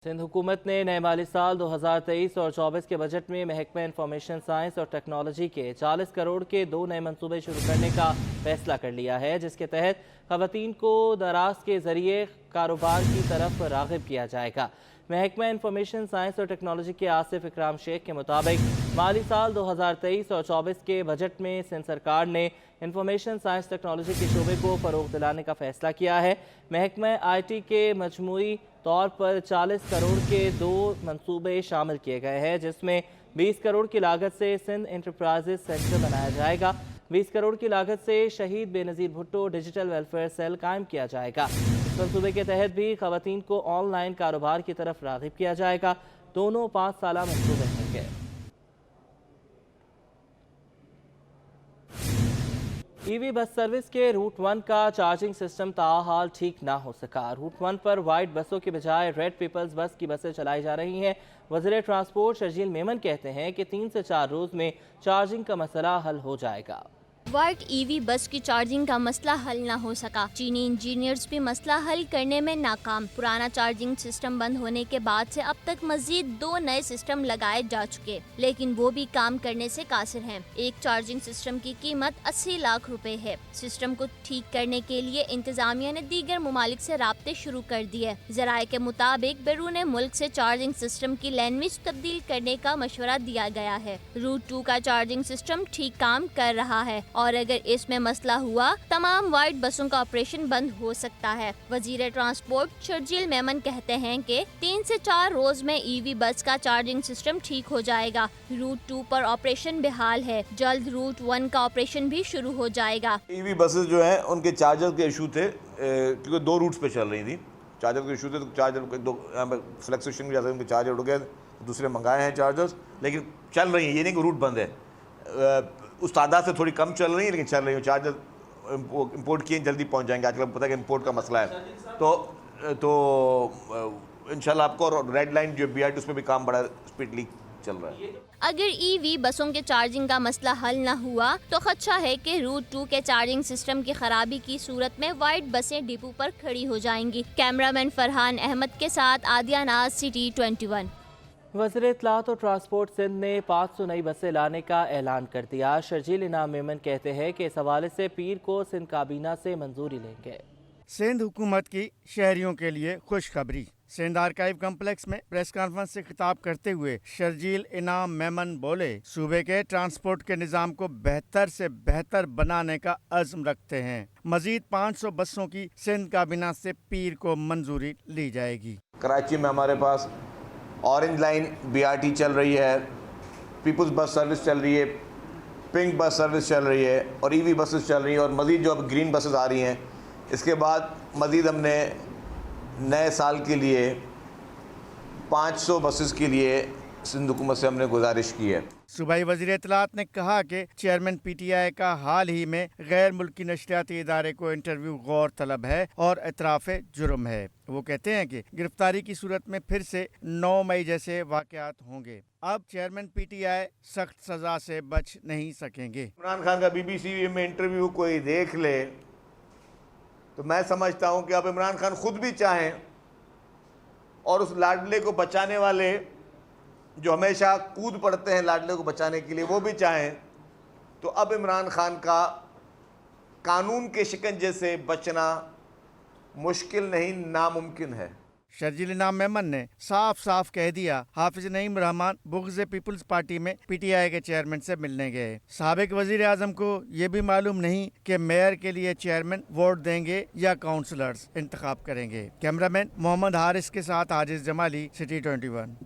सिंध हुकूमत ने नए माली साल 2023 और 24 के बजट में महकमा इंफॉर्मेशन साइंस और टेक्नोलॉजी के 40 करोड़ के 2 नए मंसूबे शुरू करने का फैसला कर लिया है, जिसके तहत खवातीन को दराज के जरिए कारोबार की तरफ राग़िब किया जाएगा। महकमा इंफॉर्मेशन साइंस और टेक्नोलॉजी के आसिफ इकराम शेख के मुताबिक माली साल 2023 और 24 के बजट में सिंध सरकार ने इंफॉर्मेशन साइंस टेक्नोलॉजी के शोबे को फ़रोग़ दिलाने का फैसला किया है। महकमा IT के मजमूई तौर पर 40 करोड़ के 2 मंसूबे शामिल किए गए हैं, जिसमें 20 करोड़ की लागत से सिंध एंटरप्राइजेज सेंटर बनाया जाएगा। 20 करोड़ की लागत से शहीद Benazir Bhutto digital welfare cell कायम किया जाएगा। इस मंसूबे के तहत भी खवातीन को ऑनलाइन कारोबार की तरफ राग़िब किया जाएगा। दोनों 5 साला मंसूबे होंगे। EV बस सर्विस के रूट 1 का चार्जिंग सिस्टम ताहाल ठीक ना हो सका। रूट 1 पर वाइट बसों के बजाय रेड पीपल्स बस की बसें चलाई जा रही हैं। वज़ीर ट्रांसपोर्ट शर्जील मेमन कहते हैं कि 3 से 4 रोज़ में चार्जिंग का मसला हल हो जाएगा। वाइट EV बस की चार्जिंग का मसला हल न हो सका। चीनी इंजीनियर्स भी मसला हल करने में नाकाम। पुराना चार्जिंग सिस्टम बंद होने के बाद से अब तक मजीद 2 नए सिस्टम लगाए जा चुके, लेकिन वो भी काम करने से कासिर हैं। एक चार्जिंग सिस्टम की कीमत 80 लाख रुपए है। सिस्टम को ठीक करने के लिए इंतजामिया ने दीगर मुमालिक से राब्ते शुरू कर दिए। ज़राए के मुताबिक बैरून मुल्क से चार्जिंग सिस्टम की लैंग्वेज तब्दील करने का मशवरा दिया गया है। रूट 2 का चार्जिंग सिस्टम ठीक काम कर रहा है और अगर इसमें मसला हुआ तमाम वाइट बसों का ऑपरेशन बंद हो सकता है। वजीर ट्रांसपोर्ट शर्जील मेमन कहते हैं कि 3 से 4 रोज में EV बस का चार्जिंग सिस्टम ठीक हो जाएगा। रूट 2 पर ऑपरेशन बेहाल है, जल्द रूट 1 का ऑपरेशन भी शुरू हो जाएगा। EV बसेस जो हैं उनके चार्जर के इशू थे, क्योंकि 2 रूट्स पे चल रही थी। चार्जर के इशू थे, तो चार्जर दो फ्लेक्सेशन की वजह से उनके चार्जर उड़ गए, दूसरे मंगाए हैं चार्जर्स, लेकिन चल रही हैं। ये नहीं कि रूट बंद है, उस तादाद से थोड़ी कम चल रही है, लेकिन चल रही है। चार्जर इंपोर्ट किए जल्दी पहुंच जाएंगे। आजकल पता है कि इंपोर्ट का मसला है, तो इंशाल्लाह आपको। और रेड लाइन जो BRT उस पर भी काम बड़ा स्पीडली चल रहा है। अगर EV बसों के चार्जिंग का मसला हल न हुआ तो खदशा है कि रूट 2 के चार्जिंग सिस्टम की खराबी की सूरत में वाइट बसें डिपो पर खड़ी हो जाएंगी। कैमरामैन फरहान अहमद के साथ आदिया नाज, City 21। वज़ीर इत्तलात और ट्रांसपोर्ट सिंध ने 500 नई बसें लाने का ऐलान कर दिया। शर्जील इनाम मेमन कहते हैं कि इस हवाले से पीर को सिंध काबीना से मंजूरी लेंगे। सिंध हुकूमत की शहरियों के लिए खुशखबरी। सिंध आर्काइव कम्प्लेक्स में प्रेस कॉन्फ्रेंस से खिताब करते हुए शर्जील इनाम मेमन बोले, सूबे के ट्रांसपोर्ट के निज़ाम को बेहतर से बेहतर बनाने का अज़्म रखते हैं। मजीद 500 बसों की सिंध काबीना से पीर को मंजूरी ली जाएगी। कराची में हमारे पास ऑरेंज लाइन BRT चल रही है, पीपल्स बस सर्विस चल रही है, पिंक बस सर्विस चल रही है और EV बसेस चल रही हैं, और मज़ीद जो अब ग्रीन बसेस आ रही हैं। इसके बाद मज़ीद हमने नए साल के लिए 500 बसेस के लिए सिंध हुकूमत से हमने गुजारिश की है। सूबाई वज़ीर इत्तलात ने कहा कि चेयरमैन PTI का हाल ही में गैर मुल्की नशरियाती इदारे को इंटरव्यू गौर तलब है और इतराफ़ जुर्म है। वो कहते हैं कि गिरफ्तारी की सूरत में फिर से 9 मई जैसे वाक़यात होंगे। अब चेयरमैन PTI सख्त सज़ा से बच नहीं सकेंगे। इमरान खान का BBC में इंटरव्यू कोई देख ले तो मैं समझता हूँ कि अब इमरान खान खुद भी चाहें और उस लाडले को बचाने वाले जो हमेशा कूद पड़ते हैं लाडले को बचाने के लिए, वो भी चाहें, तो अब इमरान खान का कानून के शिकंजे से बचना मुश्किल नहीं, नामुमकिन है। शर्जील इनाम मेमन ने साफ साफ कह दिया, हाफिज नईम रहमान बुग़्ज़ पीपल्स पार्टी में PTI के चेयरमैन से मिलने गए। साबिक वजीर आजम को ये भी मालूम नहीं कि मेयर के लिए चेयरमैन वोट देंगे या काउंसलर्स इंतखाब करेंगे। कैमरामैन मोहम्मद हारिस के साथ आजिज जमाली, City 21।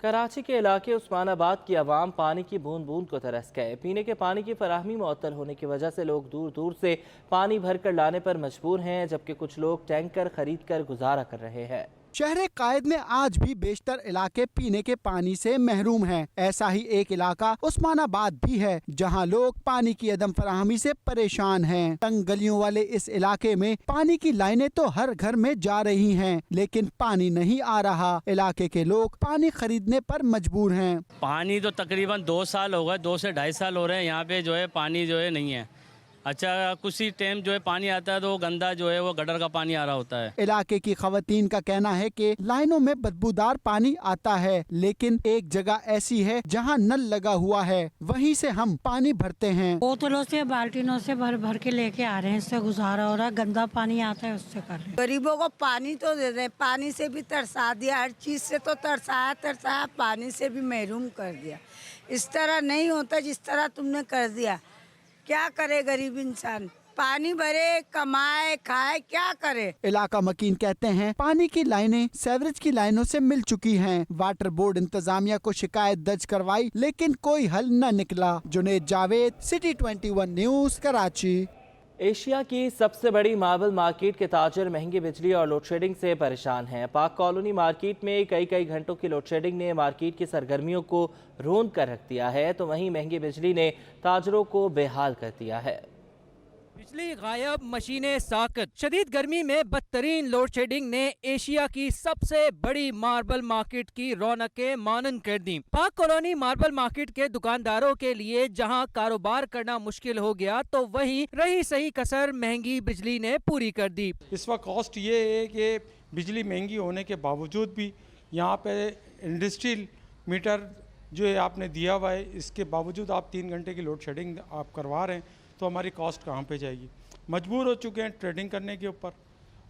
कराची के इलाके उस्मानाबाद की आवाम पानी की बूंद बूंद को तरस गए। पीने के पानी की फराहमी मुअत्तल होने की वजह से लोग दूर दूर से पानी भर कर लाने पर मजबूर हैं, जबकि कुछ लोग टैंकर खरीद कर गुजारा कर रहे हैं। शहर कायद में आज भी बेशतर इलाके पीने के पानी से महरूम हैं। ऐसा ही एक इलाका उस्मानाबाद भी है, जहां लोग पानी की अदम फराहमी से परेशान हैं। तंग गलियों वाले इस इलाके में पानी की लाइनें तो हर घर में जा रही हैं, लेकिन पानी नहीं आ रहा। इलाके के लोग पानी खरीदने पर मजबूर हैं। पानी तो तकरीबन 2 साल हो गए, 2 से 2.5 साल हो रहे हैं यहाँ पे जो है पानी जो है नहीं है। अच्छा कुछ ही टाइम जो है पानी आता है तो गंदा जो है वो गटर का पानी आ रहा होता है। इलाके की खवातीन का कहना है कि लाइनों में बदबूदार पानी आता है, लेकिन एक जगह ऐसी है जहां नल लगा हुआ है, वहीं से हम पानी भरते हैं। बोतलों से बाल्टीनों से भर भर के लेके आ रहे हैं, इससे गुजारा हो रहा है। गंदा पानी आता है उससे कर रहे हैं। गरीबों को पानी तो दे दे, पानी से भी तरसा दिया, हर चीज से तो तरसाया, पानी से भी महरूम कर दिया। इस तरह नहीं होता जिस तरह तुमने कर दिया। क्या करे गरीब इंसान, पानी भरे, कमाए, खाए, क्या करे। इलाका मकीन कहते हैं पानी की लाइनें सीवरेज की लाइनों से मिल चुकी हैं। वाटर बोर्ड इंतजामिया को शिकायत दर्ज करवाई, लेकिन कोई हल न निकला। Junaid Javed, city 21 news, Karachi. Asia की सबसे बड़ी मार्बल मार्केट के ताजर महंगी बिजली और लोड शेडिंग से परेशान हैं। पाक कॉलोनी मार्केट में कई घंटों की लोड शेडिंग ने मार्केट की सरगर्मियों को रोंद कर रख दिया है, तो वहीं महंगी बिजली ने ताजरों को बेहाल कर दिया है। बिजली गायब, मशीनें साकत। शदीद गर्मी में बदतरीन लोड शेडिंग ने एशिया की सबसे बड़ी मार्बल मार्केट की रौनकें मानन कर दी। पाक कॉलोनी मार्बल मार्केट के दुकानदारों के लिए जहां कारोबार करना मुश्किल हो गया, तो वहीं रही सही कसर महंगी बिजली ने पूरी कर दी। इस वक्त कॉस्ट ये है कि बिजली महंगी होने के बावजूद भी यहाँ पे इंडस्ट्रियल मीटर जो है आपने दिया हुआ है, इसके बावजूद आप 3 घंटे की लोड शेडिंग आप करवा रहे हैं, तो हमारी कॉस्ट कहाँ पे जाएगी। मजबूर हो चुके हैं ट्रेडिंग करने के ऊपर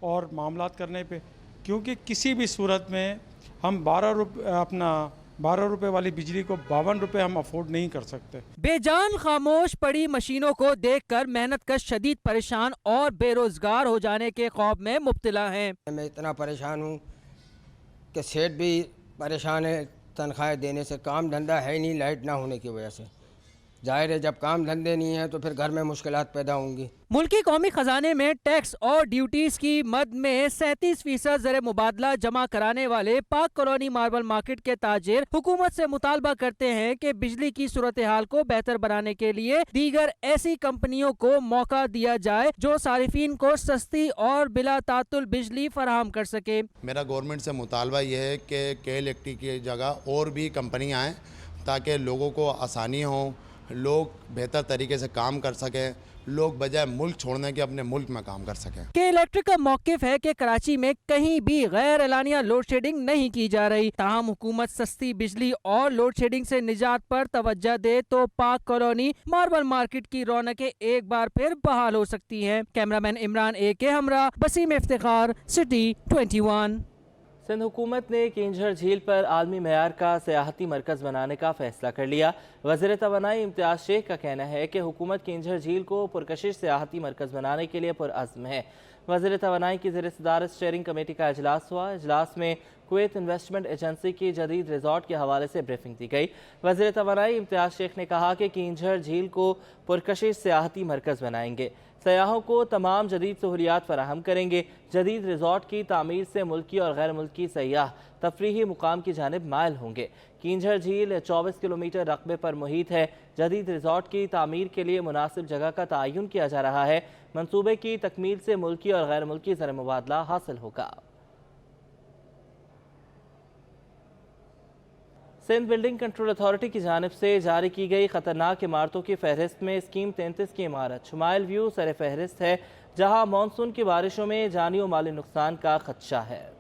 और मामलात करने पे, क्योंकि किसी भी सूरत में हम 12 रुपए वाली बिजली को 52 रुपए हम अफोर्ड नहीं कर सकते। बेजान खामोश पड़ी मशीनों को देखकर मेहनत कश शदीद परेशान और बेरोजगार हो जाने के खौफ में मुब्तला हैं। मैं इतना परेशान हूँ कि सेठ भी परेशान है, तनख्वाह देने से काम धंधा है नहीं, लाइट ना होने की वजह से। जाहिर है जब काम धंधे नहीं है तो फिर घर में मुश्किलात पैदा होंगी। मुल्की कौमी खजाने में टैक्स और ड्यूटीज की मद में 37% ज़र मुबादला जमा कराने वाले पाक कॉलोनी मार्बल मार्केट के ताजिर हुकूमत से मुतालबा करते हैं कि बिजली की सूरत हाल को बेहतर बनाने के लिए दीगर ऐसी कंपनियों को मौका दिया जाए जो सारिफीन को सस्ती और बिला तातुल बिजली फराहम कर सके। मेरा गवर्नमेंट से मुतालबा यह है कि के-इलेक्ट्रिक की जगह और भी कंपनियाँ आएँ ताकि लोगों को आसानी हो, लोग बेहतर तरीके से काम कर सकें, लोग बजाय मुल्क छोड़ने के अपने मुल्क में काम कर सकें। के इलेक्ट्रिक का मौकिफ है कि कराची में कहीं भी गैर एलानिया लोड शेडिंग नहीं की जा रही। ताहम हुकूमत सस्ती बिजली और लोड शेडिंग से निजात पर तवज्जो दे तो पाक कॉलोनी मार्बल मार्केट की रौनकें एक बार फिर बहाल हो सकती हैं। कैमरामैन इमरान ए के हमरा, बसीम इफ्तिखार, सिटी 21। सिंध हुकूमत ने किंझर झील पर आलमी मेयार का सियाहती मरकज़ बनाने का फैसला कर लिया। वज़ीर तवानाई इम्तियाज़ शेख का कहना है कि हुकूमत किंझर झील को पुरकशिश सियाहती मरकज़ बनाने के लिए पुरअज़्म है। वज़ीर तवानाई की ज़ेर सदारत स्टीयरिंग कमेटी का इजलास हुआ। इजलास में कुवैत इन्वेस्टमेंट एजेंसी की जदीद रिजॉर्ट के हवाले से ब्रीफिंग दी गई। वज़ीर तवानाई इम्तियाज़ शेख ने कहा कि किंझर झील को पुरकशिश सियाहती मरकज़ बनाएंगे, सयाहों को तमाम जदीद सहूलियात फराहम करेंगे। जदीद रिजॉर्ट की तामीर से मुल्की और गैर मुल्की सयाह तफरीही मुकाम की जानिब मायल होंगे। किंझर झील 24 किलोमीटर रकबे पर मुहित है। जदीद रिजॉर्ट की तामीर के लिए मुनासिब जगह का तयन किया जा रहा है। मंसूबे की तकमील से मुल्की और गैर मुल्की ज़र मुबादला हासिल होगा। सिंध बिल्डिंग कंट्रोल अथॉरिटी की जानिब से जारी की गई खतरनाक इमारतों की फहरिस्त में स्कीम 33 की इमारत शुमाइल व्यू सर फहरिस्त है, जहां मानसून की बारिशों में जानी और माली नुकसान का खदशा है।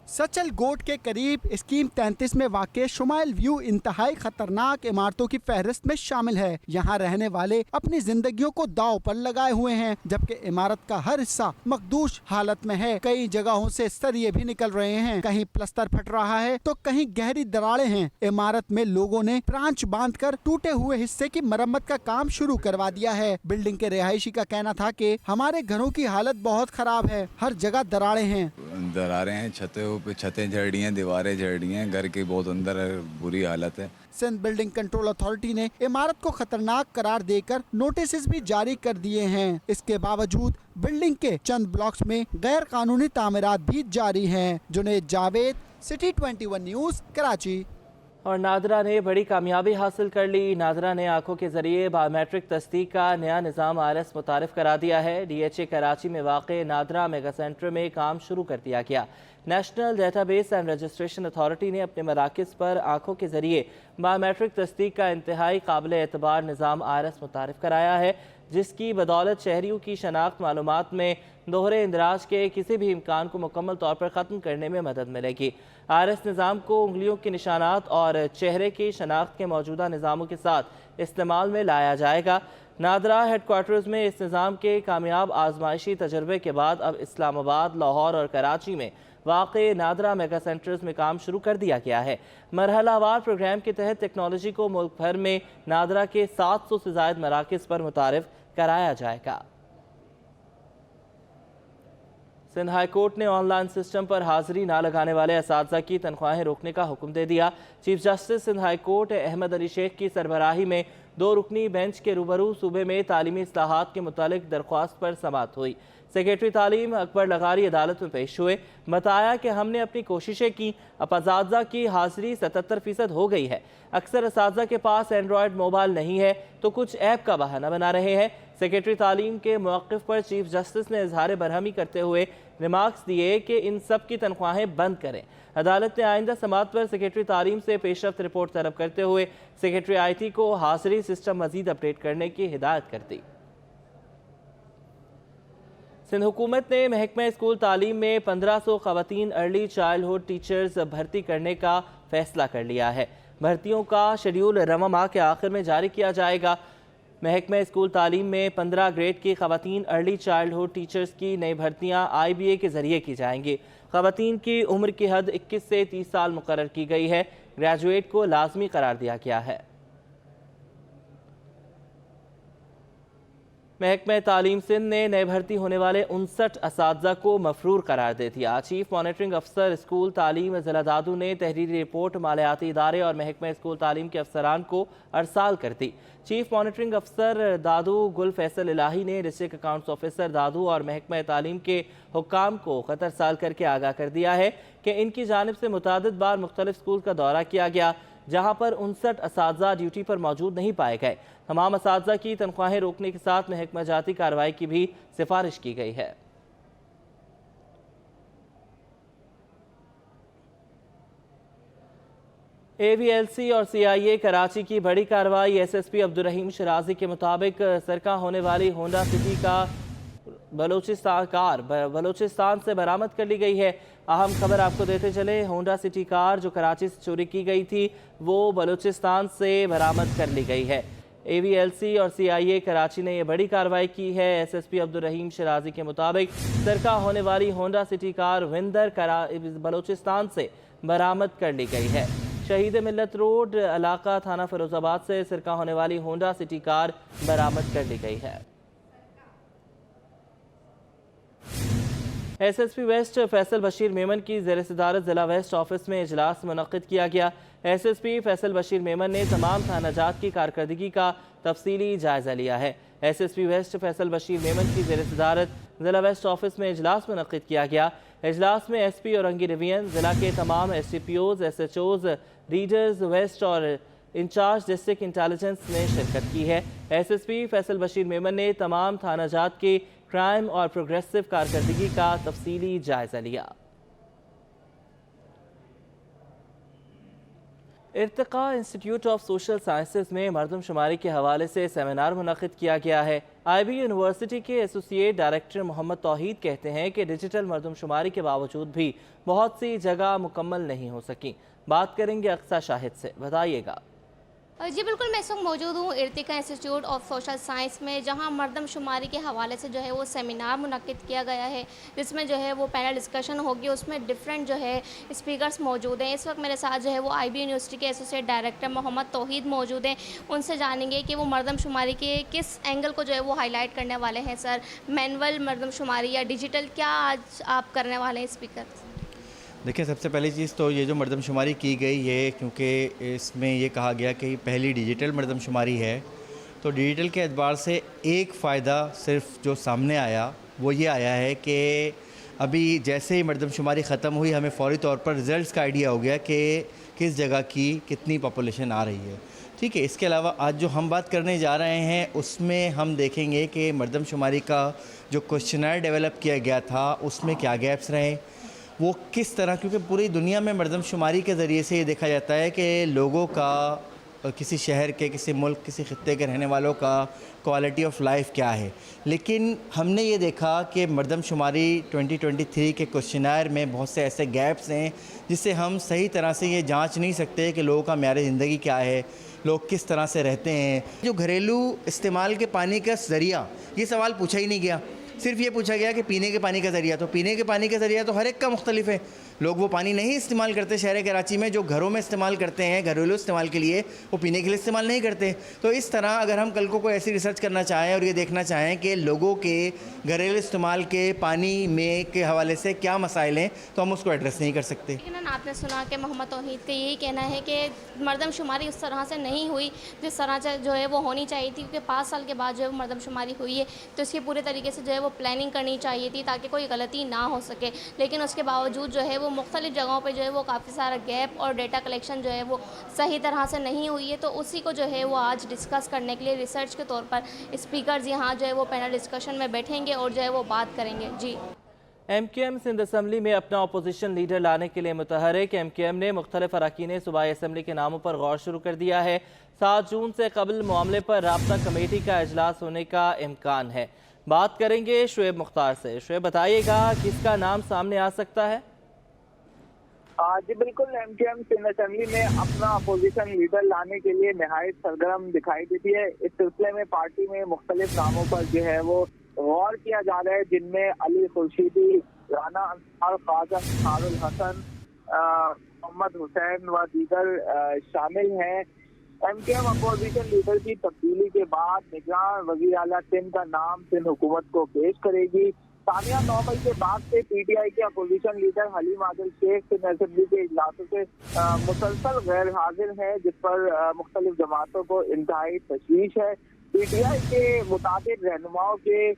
सचल गोट के करीब स्कीम 33 में वाक़ शुमाइल व्यू इंतहाई खतरनाक इमारतों की फहरिस्त में शामिल है। यहाँ रहने वाले अपनी जिंदगियों को दाव पर लगाए हुए हैं, जबकि इमारत का हर हिस्सा मखदूश हालत में है। कई जगहों से सरिये भी निकल रहे हैं, कहीं प्लस्तर फट रहा है तो कहीं गहरी दरारें हैं। इमारत में लोगों ने प्रांच बांधकर टूटे हुए हिस्से की मरम्मत का काम शुरू करवा दिया है। बिल्डिंग के रिहायशी का कहना था कि हमारे घरों की हालत बहुत खराब है, हर जगह दरारें हैं। दरारें हैं, छतें झड़ रही हैं, दीवारें झड़ रही हैं, घर की बहुत अंदर बुरी हालत है। सिंध बिल्डिंग कंट्रोल अथॉरिटी ने इमारत को खतरनाक करार देकर नोटिस भी जारी कर दिए हैं। इसके बावजूद बिल्डिंग के चंद ब्लॉक्स में गैर कानूनी तामीरात भी जारी हैं। Junaid Javed, city 21 news, Karachi. और नादरा ने बड़ी कामयाबी हासिल कर ली। नादरा ने आंखों के जरिए बायोमेट्रिक तस्दीक का नया निज़ाम RS मुतारिफ करा दिया है। DHA कराची में वाक़ नादरा मेगा सेंटर में काम शुरू कर दिया गया। National database and registration authority ने अपने मराकज़ पर आंखों के जरिए बायोमेट्रिक तस्दीक का इंतहाई काबिल एतबार निज़ाम RS मुतारिफ कराया है, جس کی بدولت شہریوں کی شناخت معلومات میں دوہرے اندراج کے کسی بھی امکان کو مکمل طور پر ختم کرنے میں مدد ملے گی۔ آرس نظام کو انگلیوں کے نشانات اور چہرے کی شناخت کے موجودہ نظاموں کے ساتھ استعمال میں لایا جائے گا۔ نادرا ہیڈ کوارٹرز میں اس نظام کے کامیاب آزمائشی تجربے کے بعد اب اسلام آباد، لاہور اور کراچی میں واقع نادرا میگا سینٹرز میں کام شروع کر دیا گیا ہے۔ مرحلہ وار پروگرام کے تحت ٹیکنالوجی کو ملک بھر میں نادرا کے 700 سے زائد مراکز پر متعارف کرایا جائے گا۔ سندھ ہائی کورٹ نے آن لائن سسٹم پر حاضری نہ لگانے والے اساتذہ کی تنخواہیں روکنے کا حکم دے دیا۔ Chief justice Sindh high court Ahmed Ali Shaikh کی سربراہی میں 2 رکنی بینچ کے روبرو صوبے میں تعلیمی اصلاحات کے متعلق درخواست پر سماعت ہوئی۔ سیکریٹری تعلیم اکبر لغاری عدالت میں پیش ہوئے، بتایا کہ ہم نے اپنی کوششیں کی، اب اساتذہ کی حاضری 77% ہو گئی ہے۔ اکثر اساتذہ کے پاس اینڈرائیڈ موبائل نہیں ہے تو کچھ ایپ کا بہانہ بنا رہے ہیں۔ سیکریٹری تعلیم کے موقف پر چیف جسٹس نے اظہار برہمی کرتے ہوئے ریمارکس دیے کہ ان سب کی تنخواہیں بند کریں۔ عدالت نے آئندہ سماعت پر سیکریٹری تعلیم سے پیش رفت رپورٹ طلب کرتے ہوئے سیکریٹری آئی ٹی کو حاضری سسٹم مزید اپڈیٹ کرنے کی ہدایت کر دی۔ سندھ حکومت نے محکمہ اسکول تعلیم میں 1500 خواتین ارلی چائلڈہڈ ٹیچرز بھرتی کرنے کا فیصلہ کر لیا ہے۔ بھرتیوں کا شیڈیول رواں ماہ کے آخر میں جاری کیا جائے گا۔ محکمہ اسکول تعلیم میں 15 گریڈ کی خواتین ارلی چائلڈہڈ ٹیچرز کی نئی بھرتیاں آئی بی اے کے ذریعے کی جائیں گی۔ خواتین کی عمر کی حد 21 سے 30 سال مقرر کی گئی ہے۔ گریجویٹ کو لازمی قرار دیا گیا ہے۔ محکمہ تعلیم سندھ نے نئے بھرتی ہونے والے 59 اساتذہ کو مفرور قرار دے دیا۔ چیف مانیٹرنگ افسر اسکول تعلیم ضلع دادو نے تحریری رپورٹ مالیاتی ادارے اور محکمہ اسکول تعلیم کے افسران کو ارسال کر دی۔ چیف مانیٹرنگ افسر دادو گل فیصل الہی نے ڈسٹرکٹ اکاؤنٹس آفیسر دادو اور محکمہ تعلیم کے حکام کو خط ارسال کر کے آگاہ کر دیا ہے کہ ان کی جانب سے متعدد بار مختلف اسکول کا دورہ کیا گیا جہاں پر 59 اساتذہ ڈیوٹی پر موجود نہیں پائے گئے۔ تمام اساتذہ کی تنخواہیں روکنے کے ساتھ محکمہ جاتی کارروائی کی بھی سفارش کی گئی ہے۔ اے وی ایل سی اور سی آئی اے کراچی کی بڑی کارروائی۔ ایس ایس پی عبدالرحیم شرازی کے مطابق سرقہ ہونے والی ہونڈا سٹی کا بلوچستان سے برآمد کر لی گئی ہے۔ اہم خبر آپ کو دیتے چلے، ہونڈا سٹی کار جو کراچی سے چوری کی گئی تھی وہ بلوچستان سے برآمد کر لی گئی ہے۔ اے وی ایل سی اور سی آئی اے کراچی نے یہ بڑی کارروائی کی ہے۔ ایس ایس پی عبدالرحیم شرازی کے مطابق سرقہ ہونے والی ہونڈا سٹی کار وندر بلوچستان سے برآمد کر لی گئی ہے۔ شہید ملت روڈ علاقہ تھانہ فیروز آباد سے سرقہ ہونے والی ہونڈا سٹی کار برآمد کر لی گئی ہے۔ S S P West Faisal Bashir Memon کی زیر صدارت ضلع ویسٹ آفس میں اجلاس منعقد کیا گیا۔ S S P Faisal Bashir Memon نے تمام تھانہ جات کی کارکردگی کا تفصیلی جائزہ لیا ہے۔ S S P West Faisal Bashir Memon کی زیر صدارت ضلع ویسٹ آفس میں اجلاس منعقد کیا گیا۔ اجلاس میں ایس پی اورنگی ڈویژن، ضلع کے تمام S T P Os, S H Os, readers West اور انچارج ڈسٹرکٹ انٹیلیجنس نے شرکت کی ہے۔ S S P Faisal Bashir Memon نے تمام تھانہ جات کے کرائم اور پروگریسو کارکردگی کا تفصیلی جائزہ لیا۔ ارتقاء انسٹیٹیوٹ آف سوشل سائنسز میں مردم شماری کے حوالے سے سیمینار منعقد کیا گیا ہے۔ آئی بی یونیورسٹی کے ایسوسیٹ ڈائریکٹر محمد توحید کہتے ہیں کہ ڈیجیٹل مردم شماری کے باوجود بھی بہت سی جگہ مکمل نہیں ہو سکی۔ بات کریں گے اقصیٰ شاہد سے، بتائیے گا۔ جی بالکل، میں اس وقت موجود ہوں ارتقاء انسٹیٹیوٹ آف سوشل سائنس میں، جہاں مردم شماری کے حوالے سے جو ہے وہ سیمینار منعقد کیا گیا ہے، جس میں جو ہے وہ پینل ڈسکشن ہوگی۔ اس میں ڈفرینٹ جو ہے اسپیکرز موجود ہیں۔ اس وقت میرے ساتھ جو ہے وہ آئی بی یونیورسٹی کے ایسوسیٹ ڈائریکٹر محمد توحید موجود ہیں۔ ان سے جانیں گے کہ وہ مردم شماری کے کس اینگل کو جو ہے وہ ہائی لائٹ کرنے والے ہیں۔ سر، مینول مردم شماری یا ڈیجیٹل، کیا آج آپ کرنے والے ہیں اسپیکر؟ دیکھیں، سب سے پہلی چیز تو یہ جو مردم شماری کی گئی ہے، کیونکہ اس میں یہ کہا گیا کہ پہلی ڈیجیٹل مردم شماری ہے، تو ڈیجیٹل کے اعتبار سے ایک فائدہ صرف جو سامنے آیا وہ یہ آیا ہے کہ ابھی جیسے ہی مردم شماری ختم ہوئی، ہمیں فوری طور پر رزلٹس کا آئیڈیا ہو گیا کہ کس جگہ کی کتنی پاپولیشن آ رہی ہے۔ ٹھیک ہے، اس کے علاوہ آج جو ہم بات کرنے جا رہے ہیں اس میں ہم دیکھیں گے کہ مردم شماری کا جو کوشچنر ڈیولپ کیا گیا تھا اس میں کیا گیپس رہے، وہ کس طرح، کیونکہ پوری دنیا میں مردم شماری کے ذریعے سے یہ دیکھا جاتا ہے کہ لوگوں کا کسی شہر کے، کسی ملک، کسی خطے کے رہنے والوں کا کوالٹی آف لائف کیا ہے، لیکن ہم نے یہ دیکھا کہ مردم شماری 2023 کے کوشچنائر میں بہت سے ایسے گیپس ہیں جس سے ہم صحیح طرح سے یہ جانچ نہیں سکتے کہ لوگوں کا معیار زندگی کیا ہے، لوگ کس طرح سے رہتے ہیں۔ جو گھریلو استعمال کے پانی کا ذریعہ، یہ سوال پوچھا ہی نہیں گیا، صرف یہ پوچھا گیا کہ پینے کے پانی کا ذریعہ، تو پینے کے پانی کا ذریعہ تو ہر ایک کا مختلف ہے۔ لوگ وہ پانی نہیں استعمال کرتے شہر کراچی میں جو گھروں میں استعمال کرتے ہیں گھریلو استعمال کے لیے، وہ پینے کے لیے استعمال نہیں کرتے۔ تو اس طرح اگر ہم کل کو کوئی ایسی ریسرچ کرنا چاہیں اور یہ دیکھنا چاہیں کہ لوگوں کے گھریلو استعمال کے پانی میں کے حوالے سے کیا مسائل ہیں تو ہم اس کو ایڈریس نہیں کر سکتے۔ لیکن آپ نے سنا کہ محمد توحید کا یہی کہنا ہے کہ مردم شماری اس طرح سے نہیں ہوئی جس طرح سے جو ہے وہ ہونی چاہیے تھی، کیونکہ 5 سال کے بعد جو ہے وہ مردم شماری ہوئی ہے تو اس کی پورے طریقے سے جو ہے وہ پلاننگ کرنی چاہیے تھی تاکہ کوئی غلطی نہ ہو سکے، لیکن اس کے باوجود جو ہے وہ مختلف جگہوں پہ جو ہے وہ کافی سارا گیپ اور ڈیٹا کلیکشن جو ہے وہ صحیح طرح سے نہیں ہوئی ہے، تو اسی کو جو ہے وہ آج ڈسکس کرنے کے لیے ریسرچ کے طور پر اسپیکرز یہاں جو ہے وہ پینل ڈسکشن میں بیٹھیں گے اور جو ہے وہ بات کریں گے۔ جی M Q M Sindh assembly میں اپنا اپوزیشن لیڈر لانے کے لیے متحرک۔ ایم کیو ایم نے مختلف اراکین صوبائی اسمبلی کے ناموں پر غور شروع کر دیا ہے۔ 7 جون سے قبل معاملے پر رابطہ کمیٹی کا اجلاس ہونے کا امکان ہے۔ بات کریں گے شعیب مختار سے۔ شعیب بتائیے گا کس کا نام سامنے آ سکتا ہے؟ جی بالکل، M Q M Sindh assembly میں اپنا اپوزیشن لیڈر لانے کے لیے نہایت سرگرم دکھائی دیتی ہے۔ اس سلسلے میں پارٹی میں مختلف ناموں پر جو ہے وہ غور کیا جا رہا ہے، جن میں علی خورشیدی، رانا انصار، خواجہ نثار الحسن، محمد حسین و دیگر شامل ہیں۔ M Q M opposition leader کی تبدیلی کے بعد نگراں وزیر اعلیٰ سندھ کا نام سندھ حکومت کو پیش کرے گی۔ ثانیہ 9 مئی کے بعد سے پی ٹی آئی کے opposition leader Haleem Adil Sheikh Sindh assembly کے اجلاسوں سے مسلسل غیر حاضر ہیں، جس پر مختلف جماعتوں کو انتہائی تشویش ہے۔ پی ٹی آئی کے متعدد رہنماؤں کے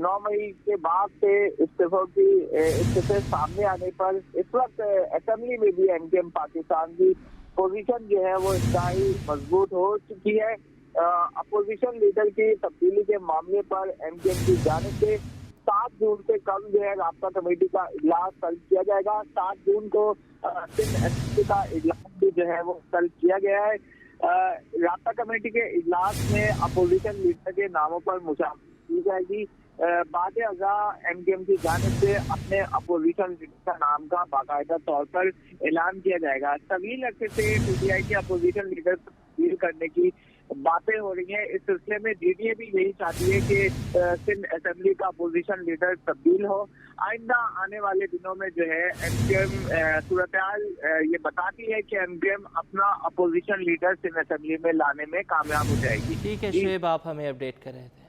9 مئی کے بعد سے استعفے سامنے آنے پر اس وقت اسمبلی میں بھی ایم کیو ایم پاکستان کی پوزیشن جو ہے وہ انتہائی مضبوط ہو چکی ہے۔ اپوزیشن لیڈر کی تبدیلی کے معاملے پر ایم کیو ایم کی جانب سے 7 جون سے کم جو ہے رابطہ کمیٹی کا اجلاس طلب کیا جائے گا۔ 7 جون کو سندھ اسمبلی کا اجلاس بھی جو ہے وہ طلب کیا گیا ہے۔ رابطہ کمیٹی کے اجلاس میں اپوزیشن لیڈر کے ناموں پر مشاورت کی جائے گی۔ بعد ازاں ایم کیو ایم کی جانب سے اپنے اپوزیشن لیڈر کا نام کا باقاعدہ طور پر اعلان کیا جائے گا۔ طویل عرصے سے پی ٹی آئی کے اپوزیشن لیڈر کو تبدیل کرنے کی باتیں ہو رہی ہیں۔ اس سلسلے میں ڈی ڈی اے بھی یہی چاہتی ہے کہ سندھ اسمبلی کا اپوزیشن لیڈر تبدیل ہو۔ آئندہ آنے والے دنوں میں جو ہے ایم کیو ایم صورتحال یہ بتاتی ہے کہ ایم کیو ایم اپنا اپوزیشن لیڈر سندھ اسمبلی میں لانے میں کامیاب ہو جائے گی۔ ٹھیک ہے شعیب، آپ ہمیں اپڈیٹ کر رہے تھے۔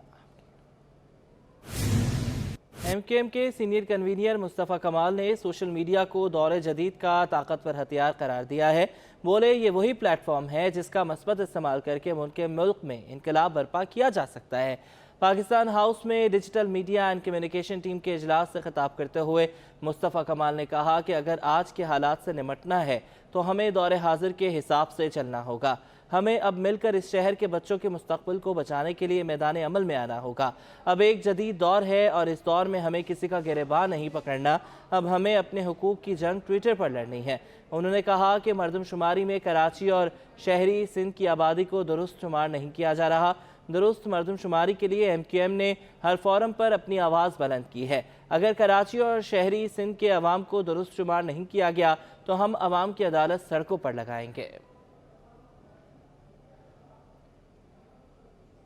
ایم کیو ایم کے سینئر کنوینر مصطفیٰ کمال نے سوشل میڈیا کو دور جدید کا طاقتور ہتھیار قرار دیا ہے۔ بولے یہ وہی پلیٹ فارم ہے جس کا مثبت استعمال کر کے ملک میں انقلاب برپا کیا جا سکتا ہے۔ پاکستان ہاؤس میں digital media and communication team کے اجلاس سے خطاب کرتے ہوئے مصطفیٰ کمال نے کہا کہ اگر آج کے حالات سے نمٹنا ہے تو ہمیں دور حاضر کے حساب سے چلنا ہوگا۔ ہمیں اب مل کر اس شہر کے بچوں کے مستقبل کو بچانے کے لیے میدان عمل میں آنا ہوگا۔ اب ایک جدید دور ہے اور اس دور میں ہمیں کسی کا گریباں نہیں پکڑنا، اب ہمیں اپنے حقوق کی جنگ ٹویٹر پر لڑنی ہے۔ انہوں نے کہا کہ مردم شماری میں کراچی اور شہری سندھ کی آبادی کو درست شمار نہیں کیا جا رہا۔ درست مردم شماری کے لیے ایم کیو ایم نے ہر فورم پر اپنی آواز بلند کی ہے۔ اگر کراچی اور شہری سندھ کے عوام کو درست شمار نہیں کیا گیا تو ہم عوام کی عدالت سڑکوں پر لگائیں گے۔